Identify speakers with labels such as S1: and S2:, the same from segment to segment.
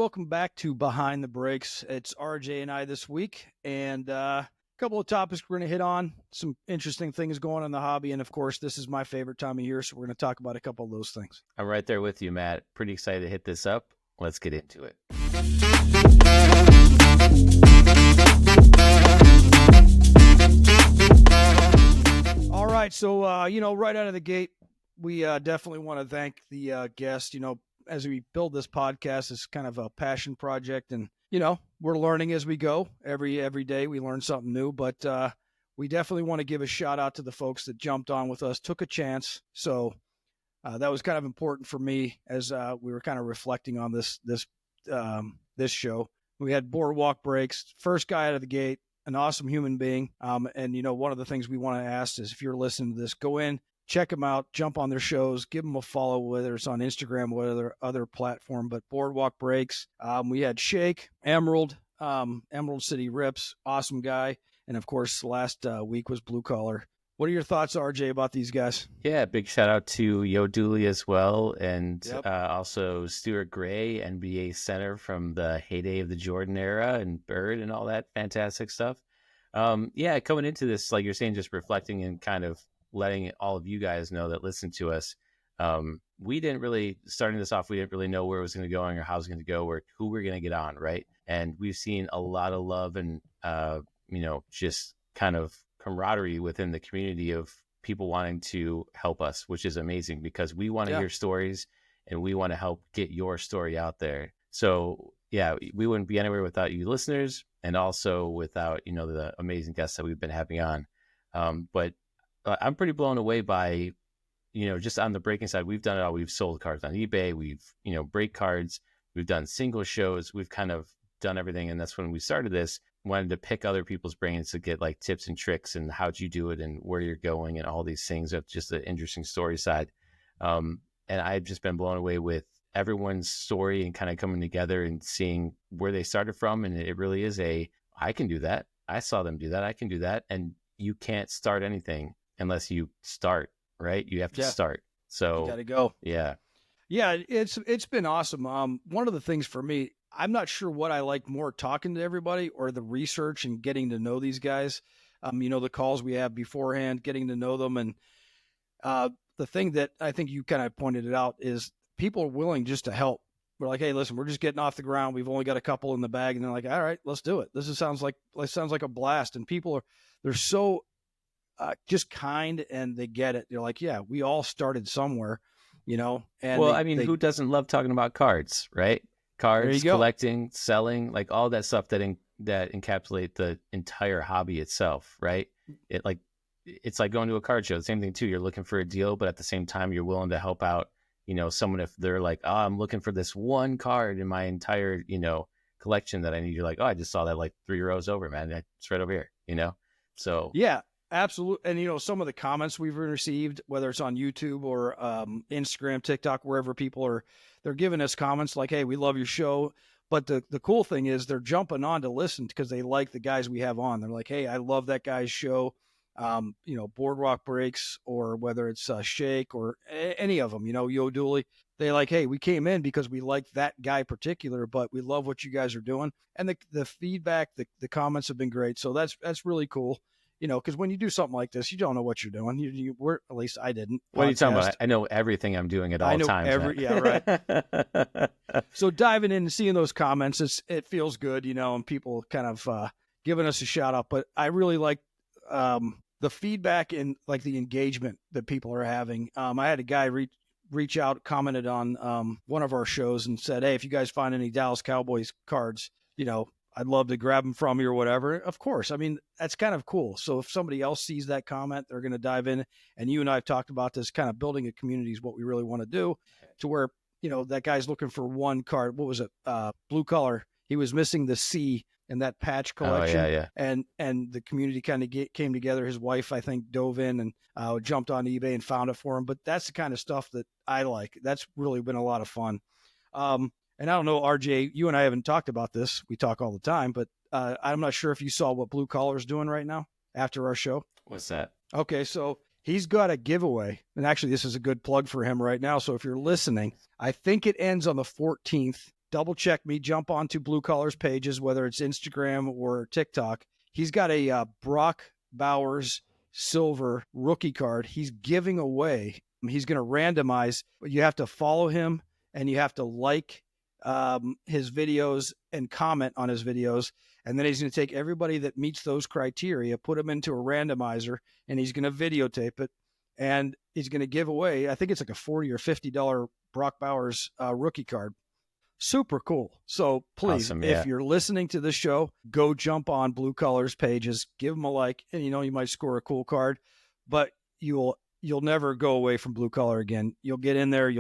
S1: Welcome back to Behind the Brakes. It's RJ and I this week, and a couple of topics we're going to hit on. Some interesting things going on in the hobby, and of course, this is my favorite time of year, so we're going to talk about a couple of those things.
S2: I'm right there with you, Matt. Pretty excited to hit this up. Let's get into it.
S1: All right, so right out of the gate, we definitely want to thank the guest. As we build this podcast, it's kind of a passion project, and we're learning as we go. Every day we learn something new, but we definitely want to give a shout out to the folks that jumped on with us, took a chance. So that was kind of important for me as we were kind of reflecting on this show. We had Boardwalk Breaks, first guy out of the gate, an awesome human being. And one of the things we want to ask is if you're listening to this, go in, check them out, jump on their shows, give them a follow, whether it's on Instagram, whether other platform, but Boardwalk Breaks. We had Shake, Emerald City Rips, awesome guy. And of course, last week was Blue Collar. What are your thoughts, RJ, about these guys?
S2: Yeah, big shout out to Yo Dooley as well, and
S1: Yep.
S2: Also Stuart Gray, NBA center from the heyday of the Jordan era, and Bird and all that fantastic stuff. Coming into this, like you're saying, just reflecting and kind of letting all of you guys know that listen to us. We didn't really, starting this off, we didn't really know where it was going to go or how it was going to go or who we're going to get on, right? And we've seen a lot of love and, just kind of camaraderie within the community of people wanting to help us, which is amazing because we want to hear stories and we want to help get your story out there. So yeah, we wouldn't be anywhere without you listeners and also without, the amazing guests that we've been having on. But I'm pretty blown away by, just on the breaking side, we've done it all. We've sold cards on eBay. We've, break cards. We've done single shows. We've kind of done everything. And that's when we started this, wanted to pick other people's brains to get like tips and tricks and how'd you do it and where you're going and all these things. That's just an interesting story side. And I've just been blown away with everyone's story and kind of coming together and seeing where they started from. And it really is I can do that. I saw them do that. I can do that. And you can't start anything unless you start, right? You have to start. So
S1: you got to go.
S2: Yeah.
S1: Yeah. It's been awesome. One of the things for me, I'm not sure what I like more, talking to everybody or the research and getting to know these guys. The calls we have beforehand, getting to know them. And the thing that I think you kind of pointed it out is people are willing just to help. We're like, hey, listen, we're just getting off the ground. We've only got a couple in the bag. And they're like, all right, let's do it. Sounds like a blast. And people they're so just kind and they get it. They're like, yeah, we all started somewhere, and
S2: who doesn't love talking about cards, right? Cards, collecting, selling, like all that stuff that encapsulate the entire hobby itself, right? It's like going to a card show. The same thing too. You're looking for a deal, but at the same time, you're willing to help out, someone if they're like, oh, I'm looking for this one card in my entire, collection that I need. You're like, oh, I just saw that like 3 rows over, man. It's right over here, So
S1: yeah, absolutely. And some of the comments we've received, whether it's on YouTube or Instagram, TikTok, wherever they're giving us comments like, hey, we love your show. But the cool thing is they're jumping on to listen because they like the guys we have on. They're like, hey, I love that guy's show. Boardwalk Breaks, or whether it's Shake or any of them, Yo Dooley. They like, hey, we came in because we like that guy particular, but we love what you guys are doing. And the feedback, the comments have been great. So that's really cool. Because when you do something like this, you don't know what you're doing. We're, at least I didn't.
S2: What are you talking about? I know everything I'm doing at all times.
S1: Yeah, right. So diving in and seeing those comments, it feels good, and people kind of giving us a shout out. But I really like the feedback and like the engagement that people are having. I had a guy reach out, commented on one of our shows and said, hey, if you guys find any Dallas Cowboys cards, I'd love to grab them from you or whatever. Of course. I mean, that's kind of cool. So if somebody else sees that comment, they're going to dive in. And you and I have talked about this, kind of building a community is what we really want to do, to where, that guy's looking for one card. What was it? Blue Collar. He was missing the C in that patch collection.
S2: Oh, yeah.
S1: And the community kind of came together. His wife, I think, dove in and jumped on eBay and found it for him. But that's the kind of stuff that I like. That's really been a lot of fun. And I don't know, RJ, you and I haven't talked about this. We talk all the time, but I'm not sure if you saw what Blue Collar is doing right now after our show.
S2: What's that?
S1: Okay, so he's got a giveaway. And actually, this is a good plug for him right now. So if you're listening, I think it ends on the 14th double check me, jump onto Blue Collar's pages, whether it's Instagram or TikTok. He's got a Brock Bowers silver rookie card he's giving away. He's going to randomize. You have to follow him and you have to like his videos and comment on his videos. And then he's going to take everybody that meets those criteria, put them into a randomizer, and he's going to videotape it. And he's going to give away, I think it's like a $40 or $50 Brock Bowers rookie card. Super cool. So please,
S2: Awesome, yeah.
S1: if you're listening to this show, go jump on Blue Collar's pages, give them a like, and you might score a cool card, but you'll never go away from Blue Collar again. You'll get in there.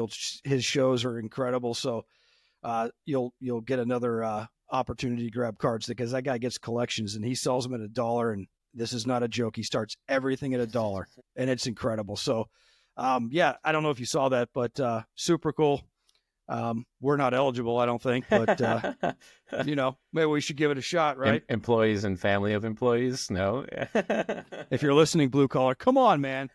S1: His shows are incredible. So you'll get another opportunity to grab cards, because that guy gets collections and he sells them at $1. And this is not a joke. He starts everything at $1, and it's incredible. So yeah, I don't know if you saw that, but super cool. We're not eligible, I don't think, but maybe we should give it a shot, right?
S2: Employees and family of employees, no.
S1: If you're listening, Blue Collar, come on, man.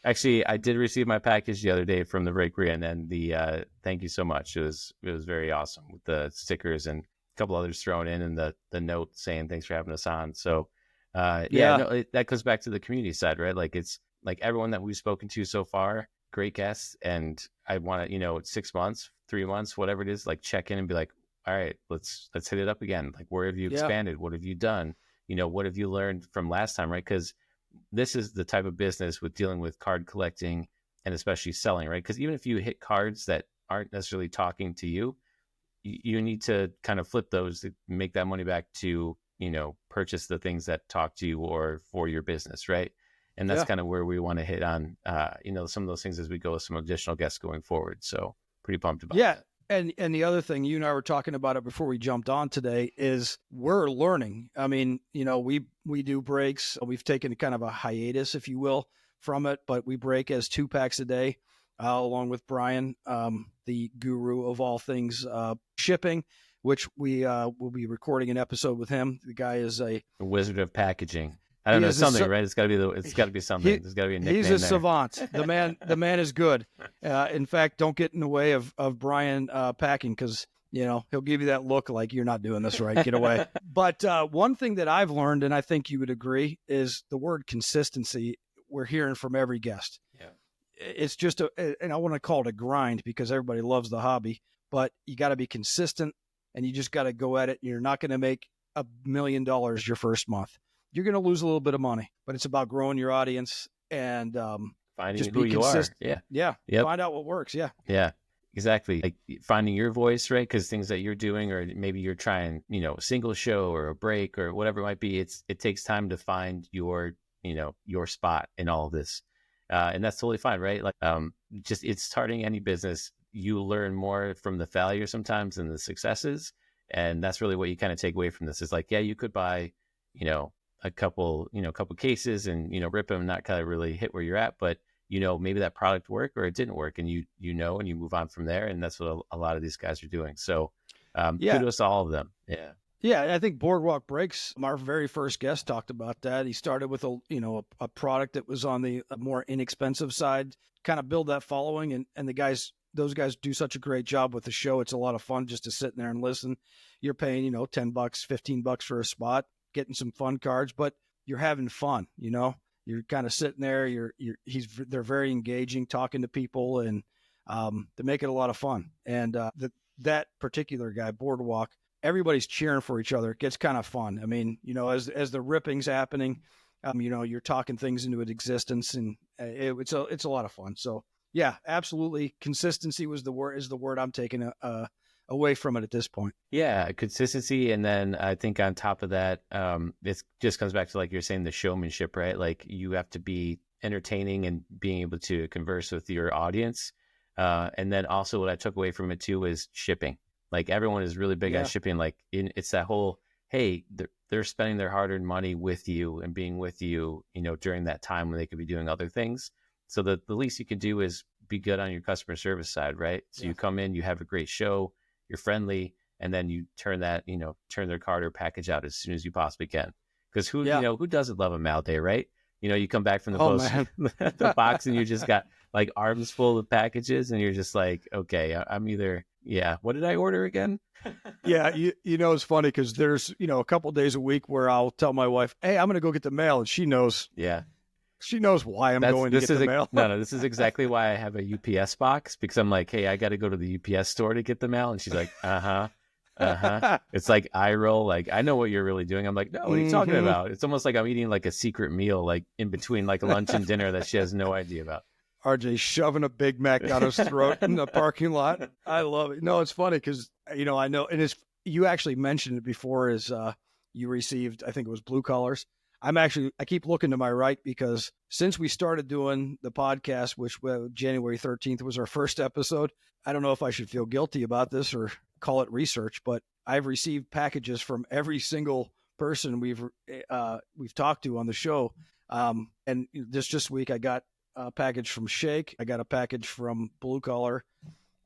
S2: Actually, I did receive my package the other day from the Breakery, and the thank you so much. It was very awesome with the stickers and a couple others thrown in, and the note saying thanks for having us on. So that goes back to the community side, right? Like, it's like everyone that we've spoken to so far, great guests, and I want to, 6 months, 3 months, whatever it is, like check in and be like, all right, let's hit it up again. Like, where have you expanded? What have you done? What have you learned from last time, right? Because this is the type of business with dealing with card collecting and especially selling, right? Because even if you hit cards that aren't necessarily talking to you, you need to kind of flip those to make that money back to, purchase the things that talk to you or for your business, right? And that's kind of where we want to hit on, some of those things as we go with some additional guests going forward. So pretty pumped about that.
S1: And the other thing, you and I were talking about it before we jumped on today, is we're learning. I mean, we do breaks. We've taken kind of a hiatus, if you will, from it, but we break as 2 packs a day, along with Brian, the guru of all things shipping, which we will be recording an episode with him. The guy is a
S2: wizard of packaging. I don't know, something, right? It's got to be something. There's got to be a nickname.
S1: He's a savant. The man is good. In fact, don't get in the way of Brian packing, because he'll give you that look like you're not doing this right. Get away. But one thing that I've learned, and I think you would agree, is the word consistency. We're hearing from every guest.
S2: Yeah,
S1: it's just and I want to call it a grind, because everybody loves the hobby, but you got to be consistent, and you just got to go at it. You're not going to make $1 million your first month. You're going to lose a little bit of money, but it's about growing your audience and
S2: finding
S1: just
S2: who you are. Yeah. Yep.
S1: Find out what works.
S2: Yeah, exactly. Like finding your voice, right? Because things that you're doing, or maybe you're trying, a single show or a break or whatever it might be. It takes time to find your spot in all of this, and that's totally fine, right? Like, just it's starting any business. You learn more from the failure sometimes than the successes, and that's really what you kind of take away from this. Is like, yeah, you could buy, a couple cases and, rip them and not kind of really hit where you're at, but, maybe that product worked or it didn't work, and and you move on from there. And that's what a lot of these guys are doing. So kudos to all of them. Yeah.
S1: Yeah. I think Boardwalk Breaks, our very first guest, talked about that. He started with a product that was on the more inexpensive side, kind of build that following. And those guys do such a great job with the show. It's a lot of fun just to sit in there and listen. You're paying, $10, $15 for a spot, getting some fun cards, but you're having fun, you're kind of sitting there, they're very engaging, talking to people, and they make it a lot of fun. And that particular guy, Boardwalk, everybody's cheering for each other. It gets kind of fun. I mean, as the ripping's happening, you're talking things into existence, and it's a lot of fun. So yeah, absolutely. Consistency is the word I'm taking away from it at this point.
S2: Yeah, consistency. And then I think on top of that, it just comes back to, like you're saying, the showmanship, right? Like, you have to be entertaining and being able to converse with your audience. And then also what I took away from it too is shipping. Like, everyone is really big on shipping. Like, it's that whole, hey, they're spending their hard-earned money with you and being with you, during that time when they could be doing other things. So the least you can do is be good on your customer service side, right? So you come in, you have a great show, you're friendly, and then you turn their card or package out as soon as you possibly can. Because who doesn't love a mail day, right? You come back from the post, the box, and you just got like arms full of packages, and you're just like, okay, I'm either yeah, what did I order again?
S1: Yeah, you know it's funny because there's a couple of days a week where I'll tell my wife, "Hey, I'm going to go get the mail," and she knows
S2: Yeah.
S1: why I'm
S2: That's
S1: going to
S2: this
S1: get the
S2: is
S1: mail.
S2: no, this is exactly why I have a UPS box, because I'm like, hey, I got to go to the UPS store to get the mail, and she's like, It's like eye roll, like I know what you're really doing. I'm like, no, what are you talking
S1: Mhm.
S2: about? It's almost like I'm eating like a secret meal, like in between like lunch and dinner that she has no idea about.
S1: RJ shoving a Big Mac down his throat in the parking lot. I love it. No, it's funny because I know, and it's you actually mentioned it before. Is you received? I think it was Blue Collars. I keep looking to my right because since we started doing the podcast, which January 13th was our first episode, I don't know if I should feel guilty about this or call it research, but I've received packages from every single person we've talked to on the show. And this week I got a package from Shake. I got a package from Blue Collar,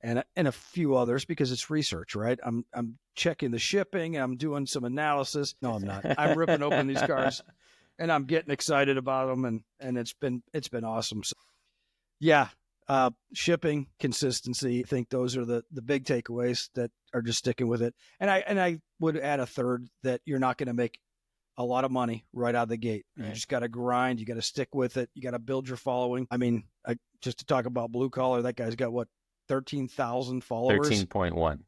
S1: and a few others because it's research, right? I'm checking the shipping. I'm doing some analysis. No, I'm not. I'm ripping open these cards, and I'm getting excited about them, and it's been awesome. So, yeah, shipping consistency. I think those are the big takeaways that are just sticking with it. And I would add a third that you're not going to make a lot of money right out of the gate. You just got to grind. You got to stick with it. You got to build your following. I mean, just to talk about Blue Collar, that guy's got what, 13,000 followers?
S2: 13.1.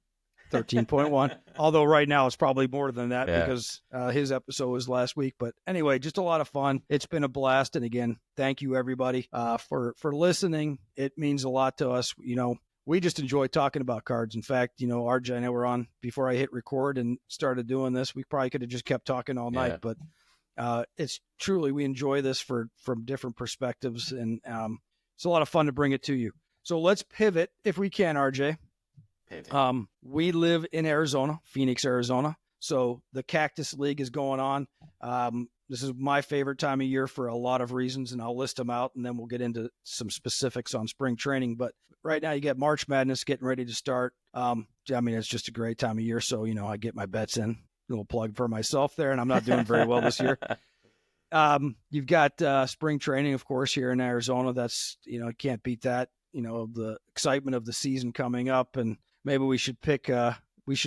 S1: 13.1. Although right now it's probably more than that because his episode was last week. But anyway, just a lot of fun. It's been a blast. And again, thank you everybody for listening. It means a lot to us. We just enjoy talking about cards. In fact, RJ and I were on before I hit record and started doing this. We probably could have just kept talking all night, but it's truly, we enjoy this from different perspectives, and it's a lot of fun to bring it to you. So let's pivot if we can, RJ. We live in Arizona, Phoenix, Arizona. So the Cactus League is going on. This is my favorite time of year for a lot of reasons, and I'll list them out, and then we'll get into some specifics on spring training. But right now you get March Madness getting ready to start. I mean, it's just a great time of year. So, I get my bets in. A little plug for myself there, and I'm not doing very well this year. You've got spring training, of course, here in Arizona. That's, can't beat that, the excitement of the season coming up. And maybe we should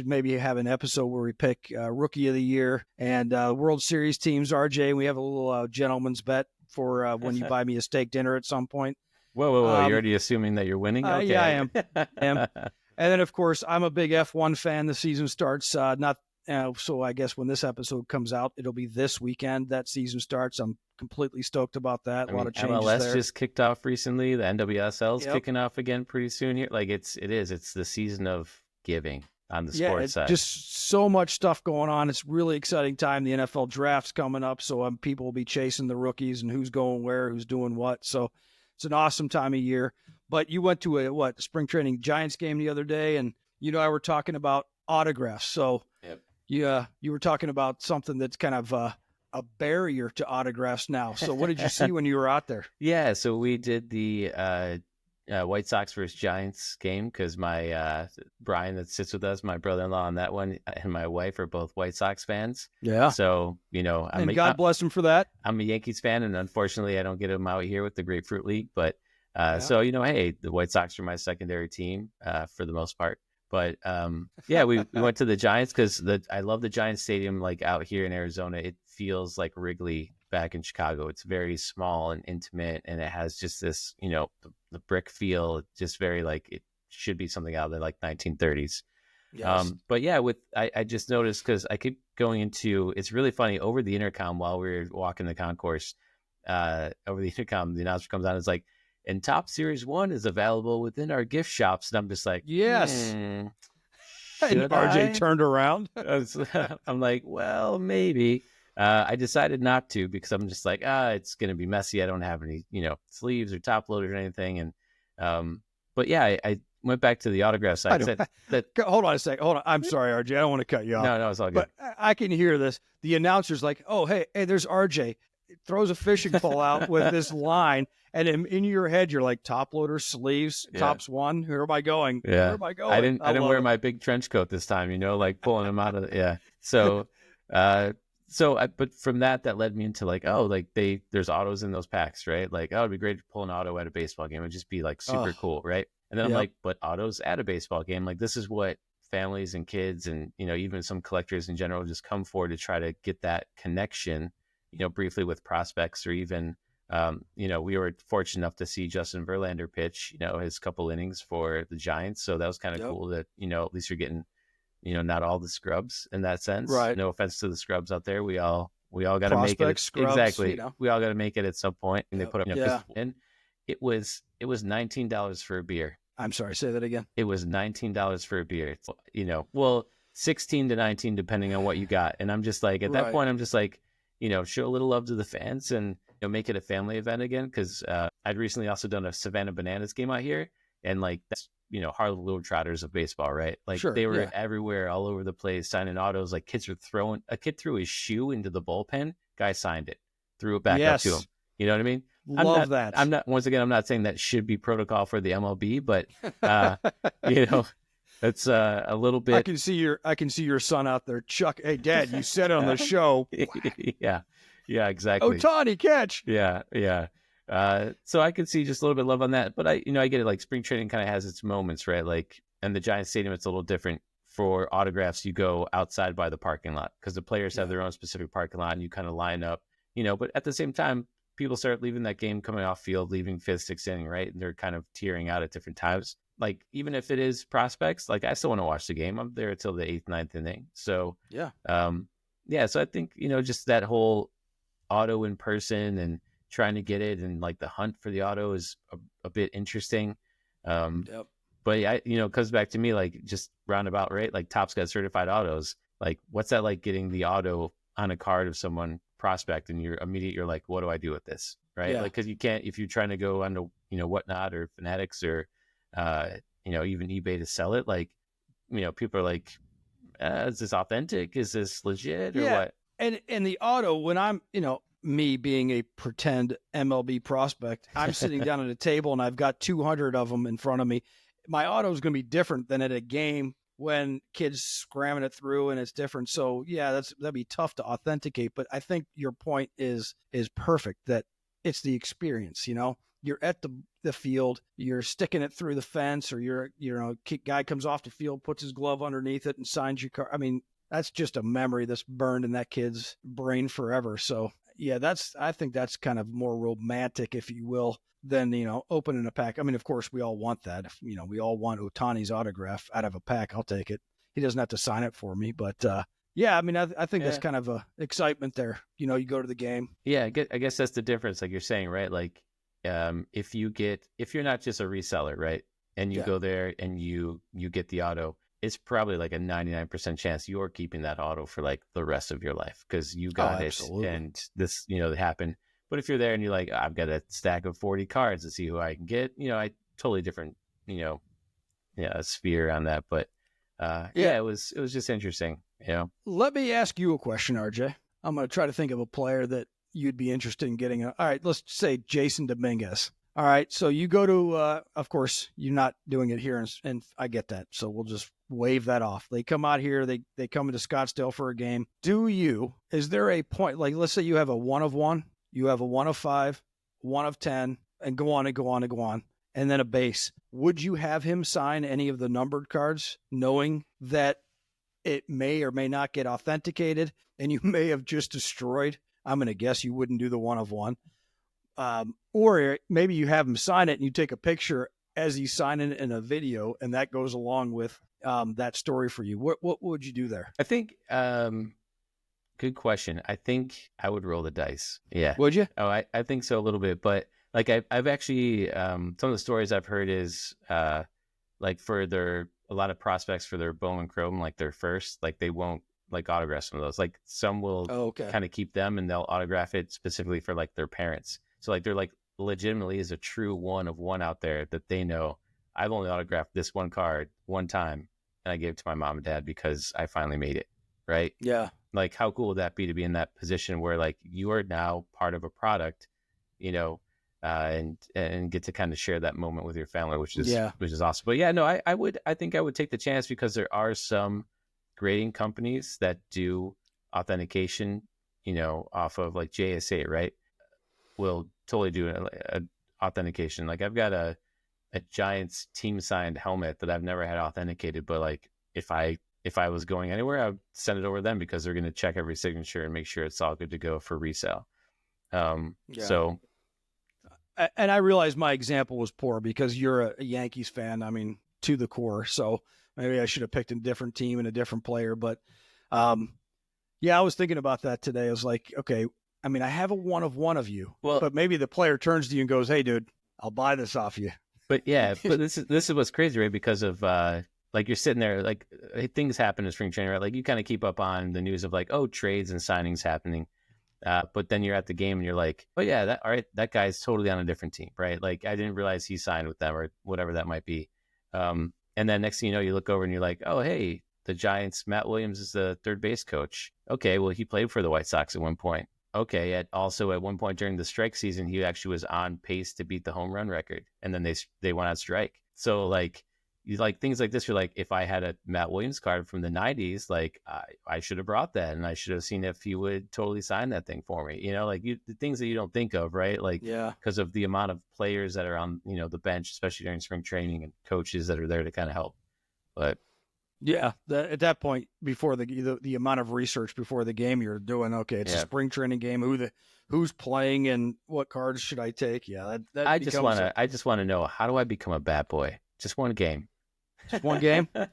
S1: maybe have an episode where we pick Rookie of the Year and World Series teams, RJ. We have a little gentleman's bet for when you buy me a steak dinner at some point.
S2: Whoa. You're already assuming that you're winning? Okay.
S1: Yeah, I am. And then, of course, I'm a big F1 fan. The season starts so I guess when this episode comes out, it'll be this weekend that season starts. I'm completely stoked about that. A lot of changes
S2: MLS
S1: there.
S2: just kicked off recently. The NWSL is kicking off again pretty soon here. Like it's the season of giving on the sports side.
S1: Just so much stuff going on. It's really exciting time. The NFL draft's coming up, so people will be chasing the rookies and who's going where, who's doing what. So it's an awesome time of year. But you went to a spring training Giants game the other day, and I were talking about autographs. So you were talking about something that's kind of a barrier to autographs now. So what did you see when you were out there?
S2: Yeah, so we did the White Sox versus Giants game because my Brian that sits with us, my brother-in-law on that one, and my wife are both White Sox fans.
S1: Yeah.
S2: So,
S1: God bless him for that.
S2: I'm a Yankees fan, and unfortunately I don't get him out here with the Grapefruit League. But so, hey, the White Sox are my secondary team for the most part. But we went to the Giants because I love the Giants Stadium. Like out here in Arizona, it feels like Wrigley back in Chicago. It's very small and intimate, and it has just this, the brick feel. Just very like it should be something out of the like 1930s.
S1: Yes.
S2: But yeah, I just noticed because I keep going into. It's really funny over the intercom while we were walking the concourse. Over the intercom, the announcer comes on. It's like, and Top Series 1 is available within our gift shops. And I'm just like,
S1: yes. And RJ turned around.
S2: I'm like, well, maybe. I decided not to because I'm just like, it's going to be messy. I don't have any, sleeves or top loaders or anything. And, but yeah, I went back to the autograph side.
S1: Hold on a second. Hold on. I'm sorry, RJ. I don't want to cut you off.
S2: No, it's all good.
S1: But I can hear this. The announcer's like, oh, hey, there's RJ. Throws a fishing pole out with this line, and in your head you're like, top loader, sleeves, tops one. Where am I going?
S2: Yeah.
S1: Where am I going?
S2: I didn't wear my big trench coat this time, like pulling them out of So but from that led me into like, there's autos in those packs, right? Like, it'd be great to pull an auto at a baseball game. It'd just be like super cool, right? And then I'm
S1: Yep.
S2: like, but autos at a baseball game, like this is what families and kids and, even some collectors in general just come for to try to get that connection, briefly with prospects or even, we were fortunate enough to see Justin Verlander pitch, his couple innings for the Giants. So that was kind of
S1: Yep.
S2: cool that, at least you're getting, not all the scrubs in that sense.
S1: Right.
S2: No offense to the scrubs out there. We all got to make it.
S1: Prospects, scrubs,
S2: Exactly. We all got to make it at some point. And they
S1: Yep.
S2: put up,
S1: Yeah.
S2: and it was $19 for a beer.
S1: I'm sorry, say that again.
S2: It was $19 for a beer. Well, 16 to 19, depending on what you got. And I'm just like, at that
S1: Right.
S2: point, I'm just like, show a little love to the fans and make it a family event again. Because I'd recently also done a Savannah Bananas game out here, and like that's Harlem Globetrotters of baseball, right? Like
S1: Sure,
S2: they were
S1: yeah.
S2: everywhere, all over the place, signing autos. Like kids were a kid threw his shoe into the bullpen, guy signed it, threw it back up to
S1: Yes.
S2: him. You know what I mean?
S1: Love that.
S2: I'm not. Once again, I'm not saying that should be protocol for the MLB, but it's a little bit.
S1: I can see your son out there. Chuck, hey Dad, you said on the show.
S2: Yeah, exactly.
S1: Ohtani catch.
S2: Yeah. So I could see just a little bit of love on that, but I get it. Like spring training kind of has its moments, right? Like, and the Giants Stadium, it's a little different. For autographs, you go outside by the parking lot because the players have their own specific parking lot, and you kind of line up. But at the same time, people start leaving that game, coming off field, leaving fifth, sixth inning, right? And they're kind of tearing out at different times. Like, even if it is prospects, like I still want to watch the game. I'm there until the 8th, 9th inning. So,
S1: Yeah.
S2: So I think, just that whole auto in person and trying to get it and like the hunt for the auto is a bit interesting.
S1: Yep.
S2: But it comes back to me, like just roundabout, right? Like Topps got certified autos. Like, what's that like getting the auto on a card of someone prospect and you're like, what do I do with this? Right.
S1: Yeah.
S2: Like, cause you can't, if you're trying to go onto, Whatnot or Fanatics or, even eBay to sell it, like, people are like, is this authentic? Is this legit or what?
S1: And the auto, when I'm, me being a pretend MLB prospect, I'm sitting down at a table and I've got 200 of them in front of me. My auto is going to be different than at a game when kids scramming it through and it's different. So yeah, that'd be tough to authenticate. But I think your point is perfect, that it's the experience. You're at the field, you're sticking it through the fence, or guy comes off the field, puts his glove underneath it and signs your card. I mean, that's just a memory that's burned in that kid's brain forever. So yeah, I think that's kind of more romantic, if you will, than, opening a pack. I mean, of course, we all want that. If, we all want Ohtani's autograph out of a pack. I'll take it. He doesn't have to sign it for me. But yeah, I mean, I think that's kind of a excitement there. You go to the game.
S2: Yeah, I guess that's the difference, like you're saying, right? Like, if you're not just a reseller, right, and you go there and you get the auto, it's probably like a 99% chance you're keeping that auto for like the rest of your life because you got it and this, it happened. But if you're there and you're like, I've got a stack of 40 cards to see who I can get, I totally different, sphere on that. But it was just interesting.
S1: Let me ask you a question, RJ. I'm going to try to think of a player that you'd be interested in getting. All right, let's say Jason Dominguez. All right, so you go to, of course, you're not doing it here, and I get that. So we'll just wave that off. They come out here, they come into Scottsdale for a game. Is there a point, like let's say you have a 1 of 1, you have a 1 of 5, 1 of 10, and go on and go on and go on, and then a base. Would you have him sign any of the numbered cards, knowing that it may or may not get authenticated, and you may have just destroyed? I'm going to guess you wouldn't do the 1 of 1. Or maybe you have him sign it and you take a picture as he's signing it in a video, and that goes along with that story for you. What would you do there?
S2: I think, good question. I think I would roll the dice. Yeah.
S1: Would you?
S2: Oh, I think so a little bit, but like I've actually, some of the stories I've heard is, like for a lot of prospects for their Bowman Chrome, like their first, like they won't like autograph some of those. Like some will kind of keep them and they'll autograph it specifically for like their parents. So like they're like legitimately is a true 1 of 1 out there that they know I've only autographed this one card one time and I gave it to my mom and dad because I finally made it. Right.
S1: Yeah.
S2: Like how cool would that be to be in that position where like you are now part of a product, and get to kind of share that moment with your family, which is awesome. But yeah, no, I think I would take the chance because there are some grading companies that do authentication, off of like JSA, right? Will totally do an authentication. Like I've got a a Giants team signed helmet that I've never had authenticated, but like if I was going anywhere, I would send it over to them because they're going to check every signature and make sure it's all good to go for resale. So,
S1: and I realize my example was poor because you're a Yankees fan. I mean, to the core. So maybe I should have picked a different team and a different player. But yeah, I was thinking about that today. I was like, okay, I mean, I have a one of you, but maybe the player turns to you and goes, "Hey, dude, I'll buy this off you."
S2: But yeah, but this is what's crazy, right? Because of like you're sitting there, like things happen in spring training, right? Like you kind of keep up on the news of like, oh, trades and signings happening. But then you're at the game and you're like, oh yeah, all right, that guy's totally on a different team, right? Like I didn't realize he signed with them or whatever that might be. And then next thing you know, you look over and you're like, oh hey, the Giants, Matt Williams is the third base coach. Okay, well he played for the White Sox at one point. Okay, also at one point during the strike season, he actually was on pace to beat the home run record, and then they went on strike. So like you like things like this. You're like, if I had a Matt Williams card from the '90s, like I should have brought that, and I should have seen if he would totally sign that thing for me. You know, like the things that you don't think of, right? Like because of the amount of players that are on the bench, especially during spring training, and coaches that are there to kind of help. But
S1: yeah, at that point, before the amount of research before the game you're doing, okay, it's a spring training game. Who's playing and what cards should I take? Yeah, that
S2: I just want to know, how do I become a bat boy? Just one game.
S1: Just one game? All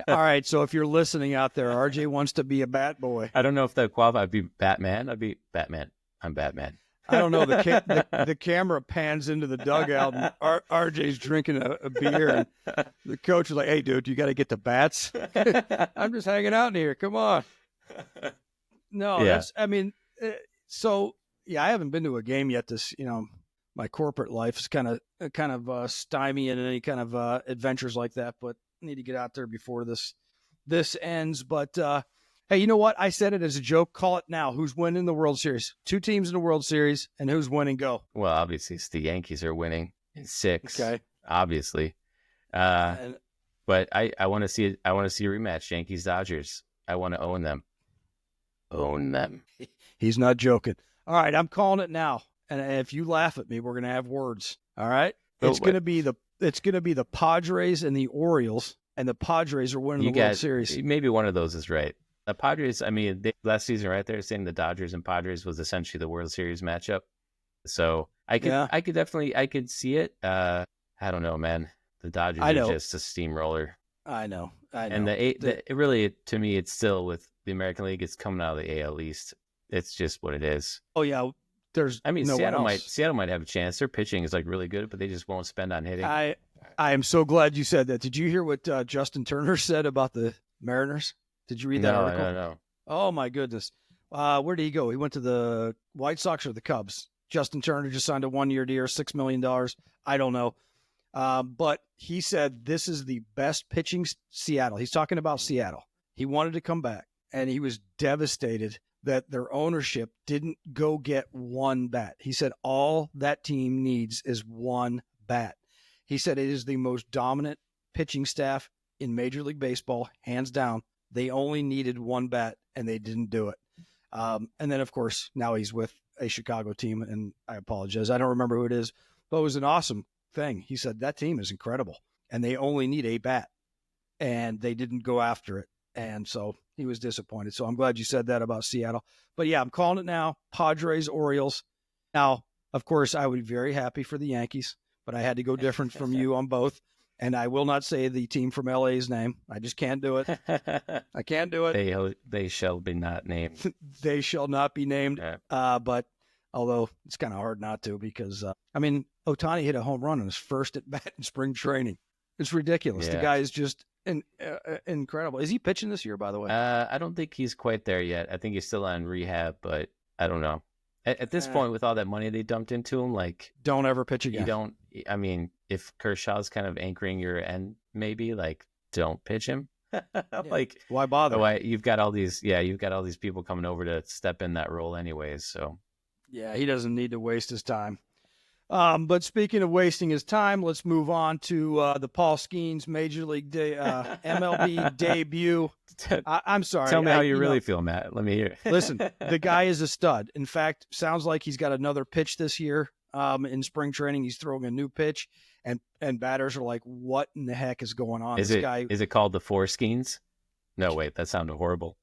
S1: right, so if you're listening out there, RJ wants to be a bat boy.
S2: I don't know if that qualifies. I'd be Batman. I'd be Batman. I'm Batman.
S1: I don't know. The camera pans into the dugout, and RJ's drinking a beer, and the coach is like, "Hey, dude, you got to get the bats." I'm just hanging out in here. Come on. No,
S2: Yeah.
S1: I mean, so yeah, I haven't been to a game yet. My corporate life is kind of stymieing any kind of adventures like that. But I need to get out there before this ends. But hey, you know what? I said it as a joke. Call it now. Who's winning the World Series? 2 teams in the World Series, and who's winning? Go.
S2: Well, obviously, it's the Yankees are winning in 6.
S1: Okay.
S2: Obviously. But I want to see it. I want to see a rematch. Yankees Dodgers. I want to own them. Own them.
S1: He's not joking. All right, I'm calling it now. And if you laugh at me, we're gonna have words. All right. It's gonna be the Padres and the Orioles, and the Padres are winning the World Series.
S2: Maybe one of those is right. The Padres, I mean, last season, right there, saying the Dodgers and Padres was essentially the World Series matchup. So I could see it. I don't know, man. The Dodgers are just a steamroller.
S1: I know.
S2: And it really, to me, it's still with the American League. It's coming out of the AL East. It's just what it is.
S1: Oh yeah,
S2: Seattle might have a chance. Their pitching is like really good, but they just won't spend on hitting.
S1: I am so glad you said that. Did you hear what Justin Turner said about the Mariners? Did you read that article?
S2: No.
S1: Oh my goodness. Where did he go? He went to the White Sox or the Cubs. Justin Turner just signed a 1-year deal, $6 million. I don't know. But he said this is the best pitching Seattle. He's talking about Seattle. He wanted to come back, and he was devastated that their ownership didn't go get one bat. He said all that team needs is one bat. He said it is the most dominant pitching staff in Major League Baseball, hands down. They only needed one bat, and they didn't do it. And then, of course, now he's with a Chicago team, and I apologize. I don't remember who it is, but it was an awesome thing. He said that team is incredible, and they only need a bat, and they didn't go after it. And so he was disappointed. So I'm glad you said that about Seattle. But yeah, I'm calling it now. Padres, Orioles. Now, of course, I would be very happy for the Yankees, but I had to go different from you on both. And I will not say the team from LA's name. I just can't do it. I can't do it.
S2: They shall be not named.
S1: They shall not be named. Yeah. But although it's kind of hard not to because, Ohtani hit a home run on his first at bat in spring training. It's ridiculous. Yeah. The guy is just incredible. Is he pitching this year, by the way?
S2: I don't think he's quite there yet. I think he's still on rehab, but I don't know. At this point, with all that money they dumped into him, like,
S1: don't ever pitch again.
S2: If Kershaw's kind of anchoring your end, maybe like don't pitch him. Like,
S1: why bother?
S2: You've got all these people coming over to step in that role anyways. So
S1: yeah, he doesn't need to waste his time. But speaking of wasting his time, let's move on to the Paul Skeens Major League MLB debut. I'm sorry.
S2: Tell me how you really feel, Matt. Let me hear.
S1: Listen, the guy is a stud. In fact, sounds like he's got another pitch this year. in spring training. He's throwing a new pitch, and batters are like, "What in the heck is going on?"
S2: Is it called the Foreskeens? No, wait, that sounded horrible.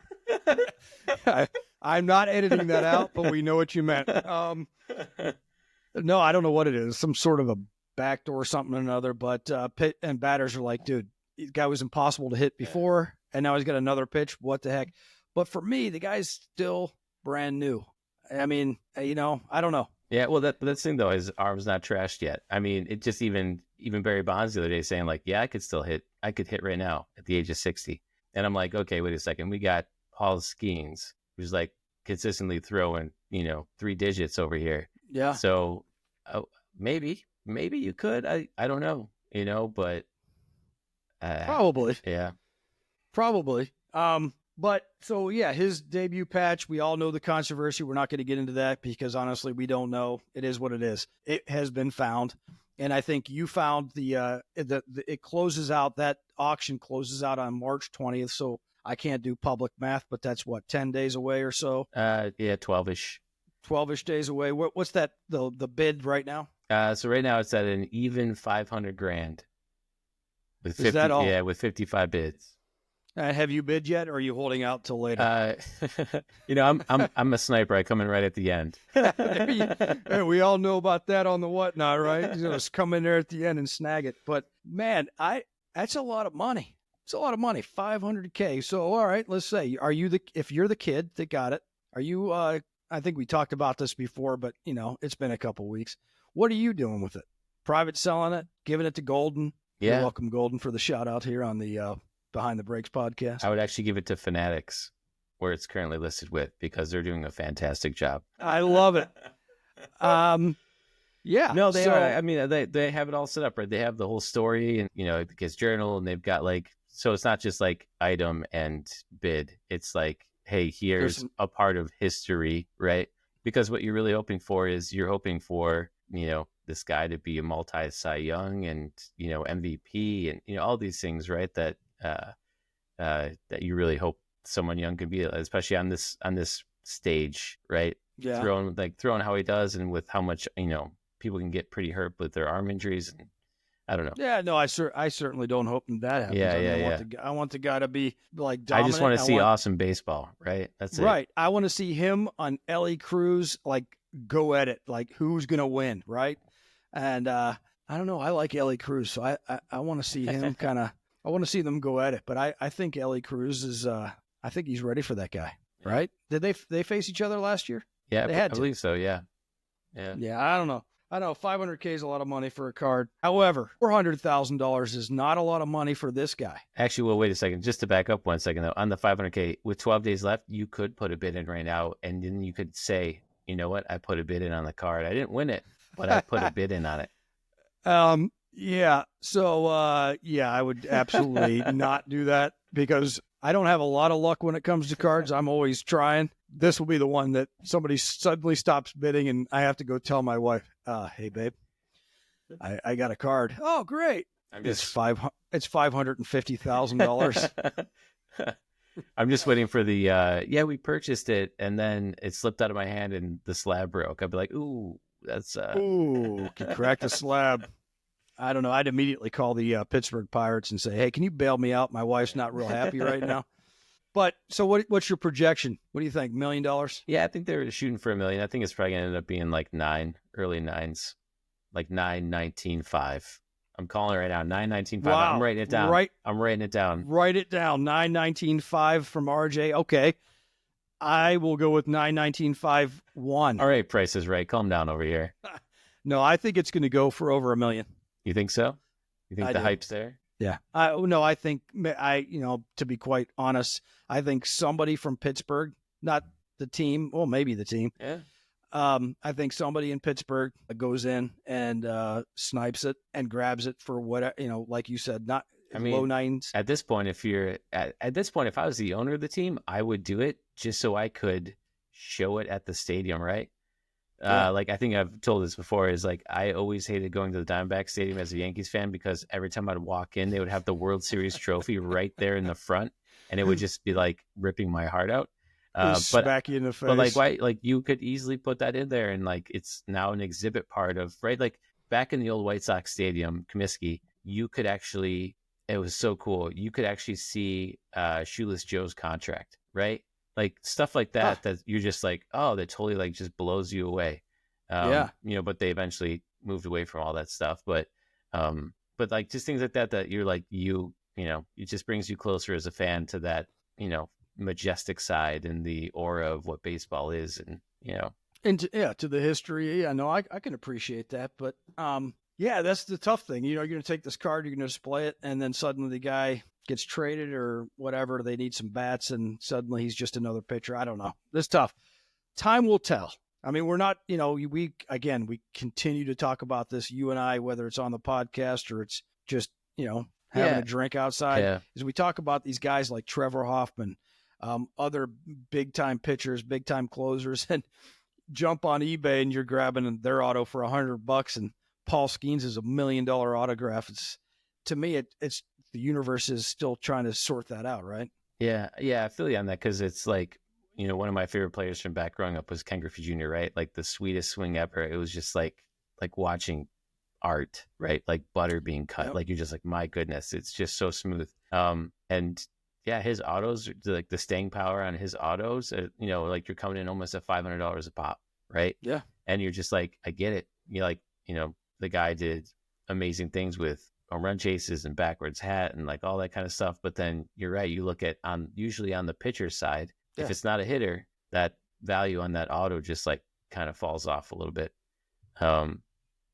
S1: I'm not editing that out, but we know what you meant. No, I don't know what it is. Some sort of a backdoor something or another. But Pitt and batters are like, dude, the guy was impossible to hit before, and now he's got another pitch. What the heck? But for me, the guy's still brand new. I mean, I don't know.
S2: Yeah, well, that's the thing, though. His arm's not trashed yet. I mean, it just even Barry Bonds the other day saying, like, yeah, I could still hit. I could hit right now at the age of 60. And I'm like, okay, wait a second. We got Paul Skeens, who's like consistently throwing, 3 digits over here.
S1: Yeah.
S2: So maybe you could. I don't know, but
S1: probably.
S2: Yeah.
S1: Probably. But so yeah, his debut patch, we all know the controversy. We're not going to get into that because honestly, we don't know. It is what it is. It has been found. And I think you found it closes out, that auction closes out on March 20th. So I can't do public math, but that's what, 10 days away or so?
S2: Yeah, 12-ish.
S1: 12-ish days away. What's that, the bid right now?
S2: So right now it's at an even $500,000. With 50,
S1: is that all?
S2: Yeah, with 55 bids.
S1: Have you bid yet, or are you holding out till later?
S2: I'm a sniper. I come in right at the end.
S1: Hey, we all know about that on the whatnot, right? Just come in there at the end and snag it. But man, that's a lot of money. It's a lot of money, $500K. So all right, let's say, if you're the kid that got it, are you? I think we talked about this before, but it's been a couple weeks. What are you doing with it? Private selling it, giving it to Golden?
S2: Yeah.
S1: You're welcome, Golden, for the shout out here on the Behind the Brakes podcast.
S2: I would actually give it to Fanatics, where it's currently listed with, because they're doing a fantastic job.
S1: I love it. Yeah.
S2: No, they are. I mean, they have it all set up, right? They have the whole story, and it gets journal, and they've got so it's not just like item and bid. It's like, hey, here's a part of history, right? Because what you're really hoping for is this guy to be a multi-Cy Young and MVP and all these things, right? That that you really hope someone young could be, especially on this stage, right?
S1: Yeah.
S2: Throwing how he does, and with how much people can get pretty hurt with their arm injuries, and I don't know.
S1: Yeah, no, I certainly don't hope that happens. I want the guy to be like dominant.
S2: I just want to see awesome baseball, right? That's it.
S1: Right. I want to see him on Ellie Cruz, go at it, who's gonna win, right? And I don't know. I like Ellie Cruz, so I want to see him I want to see them go at it. But I think Ellie Cruz is. I think he's ready for that guy, right? Did they face each other last year?
S2: Yeah,
S1: they had
S2: I believe so. Yeah.
S1: Yeah. I don't know. I know $500K is a lot of money for a card. However, $400,000 is not a lot of money for this guy.
S2: Actually, well, wait a second. Just to back up 1 second, though, on the $500K, with 12 days left, you could put a bid in right now, and then you could say, you know what? I put a bid in on the card. I didn't win it, but I put a bid in on it.
S1: Yeah. So, I would absolutely not do that because I don't have a lot of luck when it comes to cards. I'm always trying. This will be the one that somebody suddenly stops bidding and I have to go tell my wife, hey, babe, I got a card. Oh, great. It's $550,000.
S2: I'm just waiting for the, we purchased it and then it slipped out of my hand and the slab broke. I'd be like, ooh, that's,
S1: ooh, can crack the slab. I don't know. I'd immediately call the Pittsburgh Pirates and say, hey, can you bail me out? My wife's not real happy right now. But so what's your projection? What do you think? $1 million?
S2: Yeah, I think they're shooting for $1 million. I think it's probably going to end up being like 9, early 9s, like 919.5. I'm calling it right now, 919.5.
S1: Wow.
S2: I'm writing it down. I'm writing it down.
S1: Write it down. 919.5 from RJ. Okay. I will go with 919.51.
S2: All right, Price is right. Calm down over here.
S1: No, I think it's going to go for over $1 million.
S2: You think so? You think the hype's there?
S1: Yeah. I think to be quite honest, I think somebody from Pittsburgh, not the team, well, maybe the team.
S2: Yeah.
S1: I think somebody in Pittsburgh goes in and snipes it and grabs it for what, like you said, not low 9s.
S2: At this point, if I was the owner of the team, I would do it just so I could show it at the stadium, right? Yeah. I think I've told this before, is I always hated going to the Diamondback Stadium as a Yankees fan because every time I'd walk in, they would have the World Series trophy right there in the front, and it would just be ripping my heart out.
S1: Just
S2: But
S1: smack you in the
S2: but like
S1: face.
S2: why like you could easily put that in there and like it's now an exhibit part of right like back in the old White Sox stadium, Comiskey, you could actually it was so cool. You could actually see Shoeless Joe's contract, right? Like stuff like
S1: Huh.
S2: that you're just like, oh, that totally like just blows you away.
S1: Yeah.
S2: You know, but they eventually moved away from all that stuff. But like just things like that you're like you know, it just brings you closer as a fan to that, you know, majestic side and the aura of what baseball is and you know
S1: And to the history. Yeah, no, I can appreciate that. But yeah, that's the tough thing. You know, you're going to take this card, you're going to display it, and then suddenly the guy gets traded or whatever. They need some bats, and suddenly he's just another pitcher. I don't know. This tough. Time will tell. I mean, we're not, you know, we continue to talk about this, you and I, whether it's on the podcast or it's just, you know, having
S2: yeah
S1: a drink outside,
S2: yeah
S1: is we talk about these guys like Trevor Hoffman, other big time pitchers, big time closers, and jump on eBay and you're grabbing their auto for $100 and Paul Skeens is $1 million autograph. It's to me, it's the universe is still trying to sort that out, right?
S2: yeah I feel you on that because it's like you know one of my favorite players from back growing up was Ken Griffey Jr., right? Like the sweetest swing ever. It was just like watching art, right? Like butter being cut.
S1: Yep.
S2: Like you're just like, my goodness, it's just so smooth. And yeah, his autos, like the staying power on his autos, you know, like you're coming in almost at $500 a pop, right?
S1: Yeah.
S2: And you're just like, I get it. You're like, you know, the guy did amazing things with home run chases and backwards hat and like all that kind of stuff. But then you're right. You look at usually on the pitcher side,
S1: Yeah.
S2: if it's not a hitter, that value on that auto just like kind of falls off a little bit.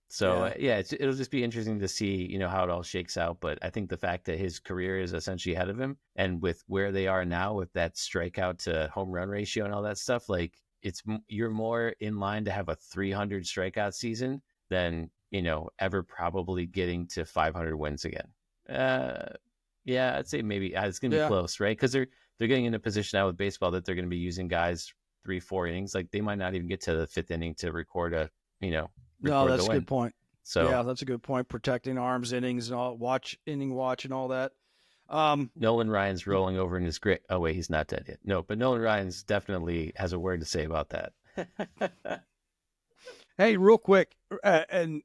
S2: So
S1: Yeah.
S2: it'll just be interesting to see, you know, how it all shakes out. But I think the fact that his career is essentially ahead of him, and with where they are now with that strikeout to home run ratio and all that stuff, like you're more in line to have a 300 strikeout season than you know ever probably getting to 500 wins again. Yeah, I'd say maybe it's gonna be
S1: Yeah.
S2: close, right? Because they're getting in a position now with baseball that they're gonna be using guys 3-4 innings. Like they might not even get to the fifth inning to record a you know
S1: No,
S2: record the
S1: that's a
S2: win.
S1: good point.
S2: So
S1: Yeah, that's a good point. Protecting arms, innings, and all inning watch and all that.
S2: Nolan Ryan's rolling over in his grave. Oh wait, he's not dead yet. No, but Nolan Ryan's definitely has a word to say about that.
S1: Hey, real quick, and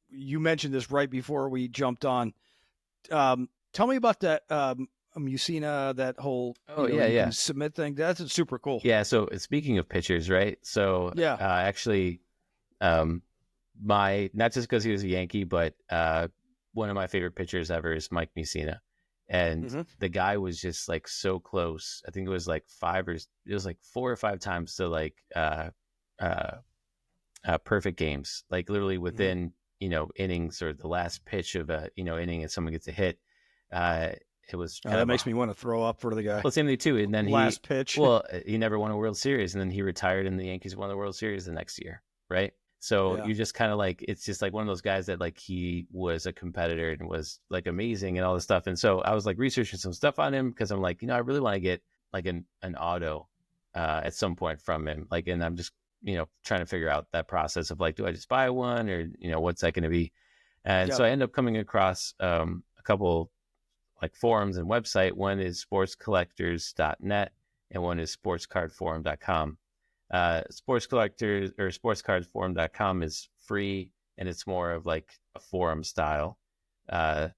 S1: you mentioned this right before we jumped on. Tell me about that Musina, that whole
S2: Oh
S1: you
S2: yeah.
S1: can submit thing. That's super cool.
S2: Yeah. So speaking of pitchers, right? So
S1: Yeah.
S2: actually, my not just because he was a Yankee, but one of my favorite pitchers ever is Mike Mussina, and
S1: Mhm.
S2: the guy was just like so close. I think it was like 4 or 5 times to like perfect games, like literally within you know innings or the last pitch of a you know inning, and someone gets a hit. It was kind
S1: That
S2: of
S1: makes me want to throw up for the guy.
S2: well, same thing too. And then
S1: Last pitch.
S2: he never won a World Series, and then he retired, and the Yankees won the World Series the next year, right? So
S1: Yeah.
S2: you just kind of like it's just like one of those guys that like he was a competitor and was like amazing and all this stuff. And so I was like researching some stuff on him because I'm like, you know, I really want to get like an auto at some point from him. Like, and I'm just you know trying to figure out that process of like, do I just buy one or you know what's that going to be? And
S1: Yep.
S2: so I end up coming across a couple like forums and website. One is sportscollectors.net and one is sportscardforum.com. Sports collectors or sportscardforum.com is free and it's more of like a forum style.
S1: Kind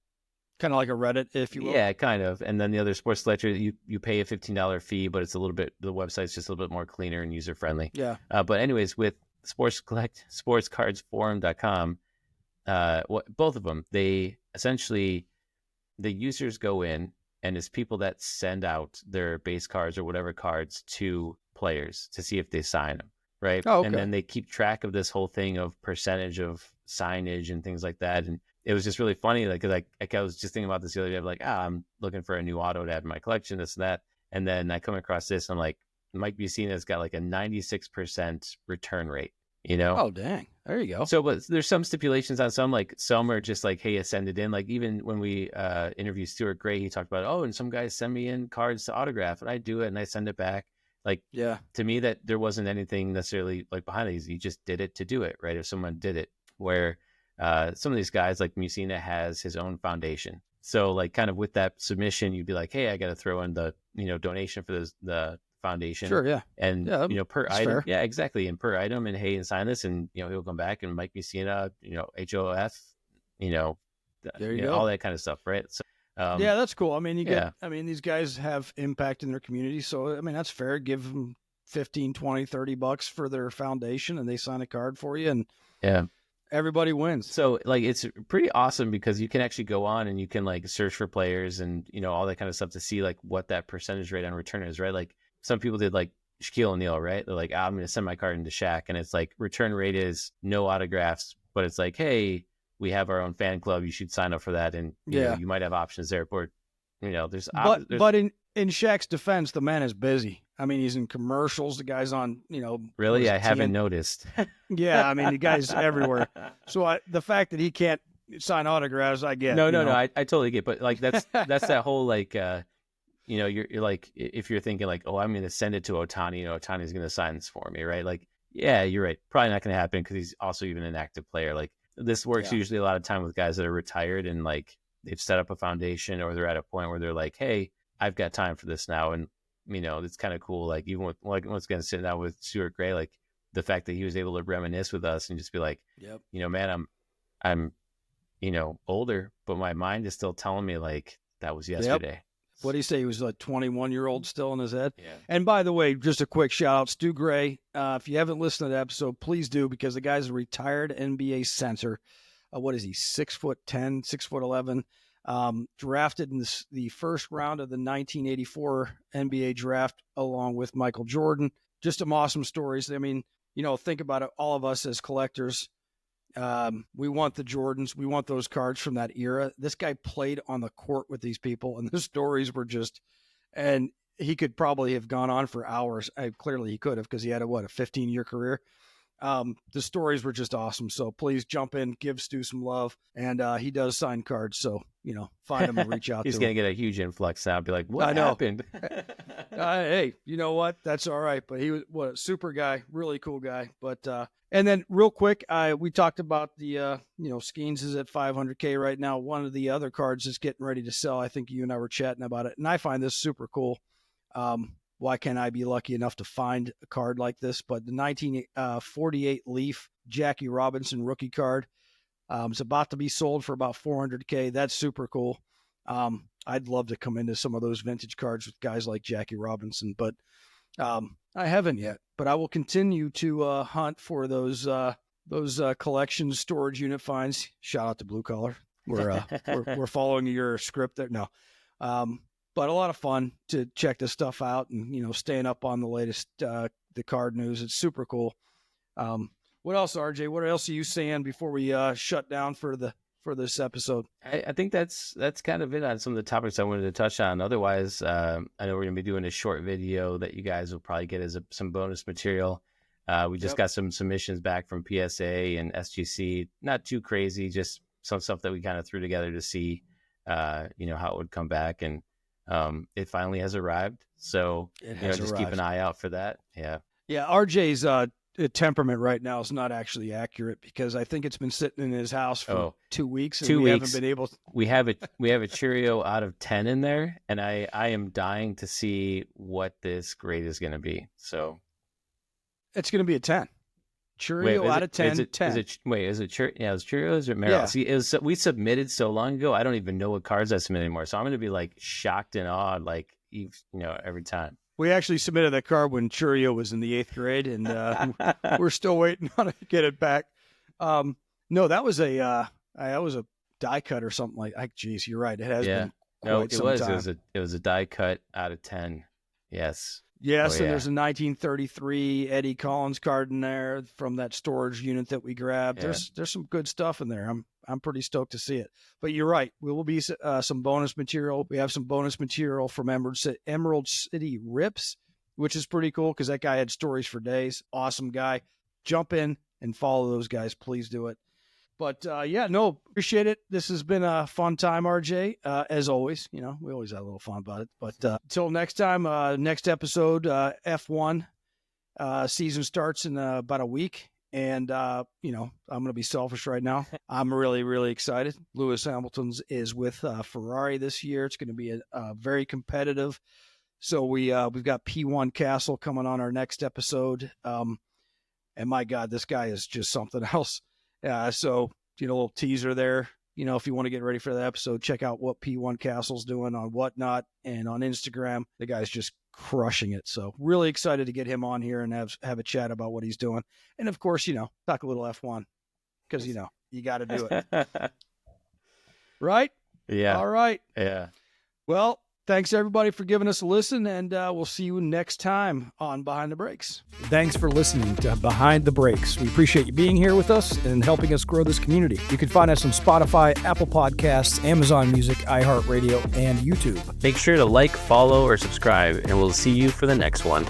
S1: of like a Reddit, if you will.
S2: Yeah, kind of. And then the other sports collector, you pay a $15 fee, but it's a little bit, the website's just a little bit more cleaner and user friendly.
S1: Yeah.
S2: But anyways, with sportscardsforum.com, both of them, they essentially, the users go in and it's people that send out their base cards or whatever cards to players to see if they sign them, right?
S1: Oh, okay.
S2: And then they keep track of this whole thing of percentage of signage and things like that. And it was just really funny, like, cause I was just thinking about this the other day, like, I'm looking for a new auto to add in my collection, this and that. And then I come across this, and I'm like, Mike Mussina's got like a 96% return rate, you know?
S1: Oh, dang. There you go.
S2: So, but there's some stipulations on some, like some are just like, hey, send it in. Like even when we interviewed Stuart Gray, he talked about, oh, and some guys send me in cards to autograph, and I do it and I send it back. Like,
S1: yeah,
S2: to me, that there wasn't anything necessarily like behind these. You just did it to do it, right? If someone did it, where some of these guys, like Mussina, has his own foundation. So, like, kind of with that submission, you'd be like, hey, I got to throw in the donation for the foundation.
S1: Sure, yeah.
S2: And,
S1: Yeah,
S2: per
S1: that's
S2: item.
S1: fair.
S2: Yeah, exactly. And per item, and hey, and sign this, and, he'll come back, and Mike Messina, HOF, you know,
S1: There you
S2: all
S1: go.
S2: that kind of stuff. Right. So,
S1: Yeah, that's cool. I mean,
S2: yeah,
S1: these guys have impact in their community. So, I mean, that's fair. Give them 15, 20, $30 for their foundation and they sign a card for you and
S2: yeah.
S1: everybody wins.
S2: So like it's pretty awesome because you can actually go on and you can like search for players and all that kind of stuff to see like what that percentage rate on return is, right? Like some people did like Shaquille O'Neal, right? They're like, I'm going to send my card into Shaq, and it's like return rate is no autographs, but it's like, hey, we have our own fan club. You should sign up for that, and you might have options there. But there's
S1: But in Shaq's defense, the man is busy. I mean, he's in commercials. The guy's on,
S2: really, I haven't noticed.
S1: Yeah, I mean, the guy's everywhere. So the fact that he can't sign autographs, I get.
S2: No, I totally get. But like that's that whole like you're like if you're thinking like, oh, I'm going to send it to Ohtani, Ohtani's going to sign this for me, right? Like, yeah, you're right. Probably not going to happen because he's also even an active player. Like this works usually a lot of time with guys that are retired and like they've set up a foundation or they're at a point where they're like, hey, I've got time for this now, and it's kind of cool. Like even with like once again sitting down with Stuart Gray, like the fact that he was able to reminisce with us and just be like,
S1: yep.
S2: Man, I'm older, but my mind is still telling me like that was yesterday.
S1: Yep. What did he say? He was a 21-year-old still in his head.
S2: Yeah.
S1: And by the way, just a quick shout out, Stu Gray. If you haven't listened to that episode, please do, because the guy's a retired NBA center. What is he? 6'10", 6'11". Drafted in the first round of the 1984 NBA draft along with Michael Jordan. Just some awesome stories. I mean, think about it. All of us as collectors, we want the Jordans. We want those cards from that era. This guy played on the court with these people, and the stories were just, and he could probably have gone on for hours. Clearly he could have, because he had a 15-year career. The stories were just awesome. So please jump in, give Stu some love. And he does sign cards. So, find him and reach out to him.
S2: He's going to get a huge influx now. Be like, what happened?
S1: Hey, you know what? That's all right. But he was a super guy, really cool guy. But, and then real quick, we talked about the, Skeens is at 500K right now. One of the other cards is getting ready to sell. I think you and I were chatting about it. And I find this super cool. Why can't I be lucky enough to find a card like this? But the 1948 Leaf Jackie Robinson rookie card, it's about to be sold for about 400K. That's super cool. I'd love to come into some of those vintage cards with guys like Jackie Robinson, but I haven't yet. But I will continue to hunt for those collection storage unit finds. Shout out to Blue Collar. We're following your script there. No. But a lot of fun to check this stuff out and, staying up on the latest, the card news. It's super cool. What else, RJ? What else are you saying before we shut down for this episode?
S2: I think that's kind of it on some of the topics I wanted to touch on. Otherwise, I know we're going to be doing a short video that you guys will probably get as some bonus material. We just got some submissions back from PSA and SGC. Not too crazy, just some stuff that we kind of threw together to see, how it would come back. And it finally has arrived. So, just keep an eye out for that. Yeah. Yeah.
S1: RJ's temperament right now is not actually accurate, because I think it's been sitting in his house for 2 weeks. And we haven't been able to...
S2: We have a Cheerio out of 10 in there, and I am dying to see what this grade is going to be. So
S1: it's going to be a 10. Cheerio out of 10.
S2: Is it Cheerio? Yeah, it's Cheerio. Is it Merrill?
S1: Yeah.
S2: See, we submitted so long ago. I don't even know what cards I submitted anymore. So I'm going to be like shocked and awed, like, every time.
S1: We actually submitted that card when Cheerio was in the 8th grade, and we're still waiting on it to get it back. No, that was a die cut or something like. Geez, you're right. It has been quite some time.
S2: It was a die cut out of 10. Yes.
S1: Yes, and there's a 1933 Eddie Collins card in there from that storage unit that we grabbed.
S2: Yeah.
S1: There's some good stuff in there. I'm pretty stoked to see it. But you're right. We will be some bonus material. We have some bonus material from Emerald City Rips, which is pretty cool because that guy had stories for days. Awesome guy. Jump in and follow those guys. Please do it. But appreciate it. This has been a fun time, RJ. As always, we always have a little fun about it. But until next time, next episode, F1 season starts in about a week. And, I'm going to be selfish right now. I'm really, really excited. Lewis Hamilton's is with Ferrari this year. It's going to be a very competitive So we've got P1 Castle coming on our next episode. And my God, this guy is just something else. So, a little teaser there. If you want to get ready for that episode, check out what P1 Castle's doing on Whatnot and on Instagram. The guy's just crushing it. So really excited to get him on here and have a chat about what he's doing. And of course, talk a little F1 because, you got to do it. Right?
S2: Yeah.
S1: All right.
S2: Yeah.
S1: Well, thanks everybody for giving us a listen, and we'll see you next time on Behind the Brakes.
S3: Thanks for listening to Behind the Brakes. We appreciate you being here with us and helping us grow this community. You can find us on Spotify, Apple Podcasts, Amazon Music, iHeartRadio, and YouTube.
S4: Make sure to like, follow, or subscribe, and we'll see you for the next one.